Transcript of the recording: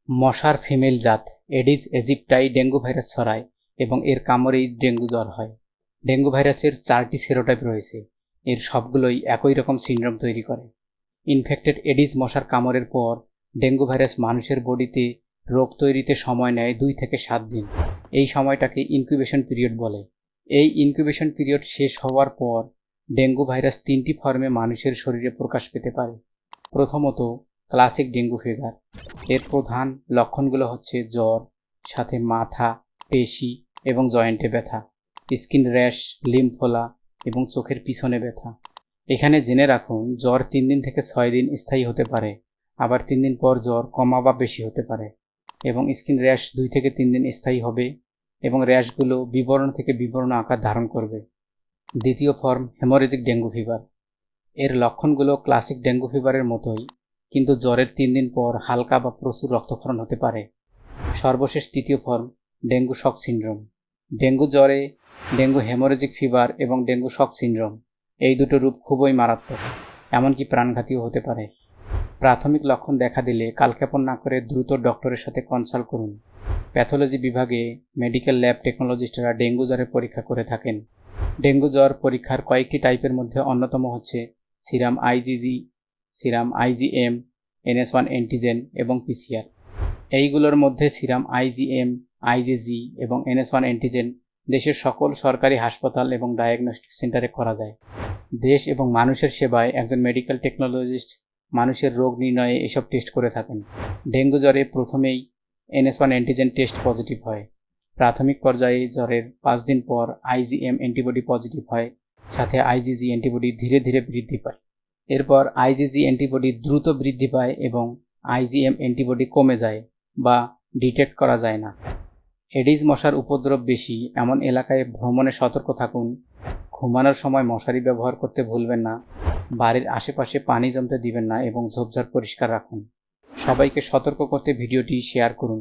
মশার ফিমেল জাত Aedes এজিপ্টাই dengue virus ছড়ায় এবং এর কামড়েই ডেঙ্গু জ্বর হয়। ডেঙ্গু ভাইরাসের 4টি সেরোটাইপ রয়েছে, এর সবগুলোই একই রকম সিনড্রোম তৈরি করে। ইনফেক্টেড এডিস মশার কামড়ের পর ডেঙ্গু ভাইরাস মানুষের বডিতে রোগ তৈরিতে সময় নেয় 2 থেকে 7 দিন। এই সময়টাকে ইনকিউবেশন পিরিয়ড বলে। এই ইনকিউবেশন পিরিয়ড শেষ হওয়ার পর ডেঙ্গু ভাইরাস 3টি ফর্মে মানুষের শরীরে প্রকাশ পেতে পারে। প্রথমত, ক্লাসিক ডেঙ্গু ফিভার। এর প্রধান লক্ষণগুলো হচ্ছে জ্বর, সাথে মাথা, পেশি এবং জয়েন্টে ব্যথা, স্কিন র্যাশ, লিম্ফ ফোলা এবং চোখের পিছনে ব্যথা। এখানে জেনে রাখুন, জ্বর 3 দিন থেকে 6 দিন স্থায়ী হতে পারে, আবার 3 দিন পর জ্বর কমা বা বেশি হতে পারে, এবং স্কিন র্যাশ 2 থেকে 3 দিন স্থায়ী হবে এবং র্যাশগুলো বিবর্ণ থেকে বিবর্ণ আকার ধারণ করবে। দ্বিতীয় ফর্ম হেমোরেজিক ডেঙ্গু ফিভার। এর লক্ষণগুলো ক্লাসিক ডেঙ্গু ফিভারের মতোই, কিন্তু জ্বরের 3 দিন পর হালকা বা প্রচুর রক্তক্ষরণ হতে পারে। সর্বশেষ তৃতীয় form dengue shock syndrome. Dengue জ্বরে ডেঙ্গু হেমোরেজিক ফিভার এবং ডেঙ্গু শক সিনড্রোম এই দুটো রূপ খুবই মারাত্মক, এমনকি প্রাণঘাতীও হতে পারে। প্রাথমিক লক্ষণ দেখা দিলে কালক্ষেপণ না করে দ্রুত ডক্টরের সাথে কনসাল্ট করুন। প্যাথোলজি বিভাগে মেডিকেল ল্যাব টেকনোলজিস্টরা ডেঙ্গু জ্বরের পরীক্ষা করে থাকেন। ডেঙ্গু জ্বর পরীক্ষার কয়েকটি টাইপের মধ্যে অন্যতম হচ্ছে serum IgG, serum IgM, NS1 antigen এবং PCR। এইগুলোর মধ্যে সিরাম আইজিএম, আইজিজি এবং NS1 অ্যান্টিজেন দেশের সকল সরকারি হাসপাতাল এবং ডায়াগনস্টিক সেন্টারে করা যায়। দেশ এবং মানুষের সেবায় একজন মেডিকেল টেকনোলজিস্ট মানুষের রোগ নির্ণয়ে এসব টেস্ট করে থাকেন। ডেঙ্গু জ্বরে প্রথমেই NS1 অ্যান্টিজেন টেস্ট পজিটিভ হয়। প্রাথমিক পর্যায়ে জ্বরের 5 দিন পর আইজিএম অ্যান্টিবডি পজিটিভ হয়, সাথে আইজিজি অ্যান্টিবডি ধীরে ধীরে বৃদ্ধি পায়। এরপর আইজিজি অ্যান্টিবডি দ্রুত বৃদ্ধি পায় এবং আইজিএম অ্যান্টিবডি কমে যায় বা ডিটেক্ট করা যায় না। এডিস মশার উপদ্রব বেশি এমন এলাকায় ভ্রমণে সতর্ক থাকুন। ঘুমানোর সময় মশারি ব্যবহার করতে ভুলবেন না। বাড়ির আশেপাশে পানি জমতে দিবেন না এবং ঝোপঝাড় পরিষ্কার রাখুন। সবাইকে সতর্ক করতে ভিডিওটি শেয়ার করুন।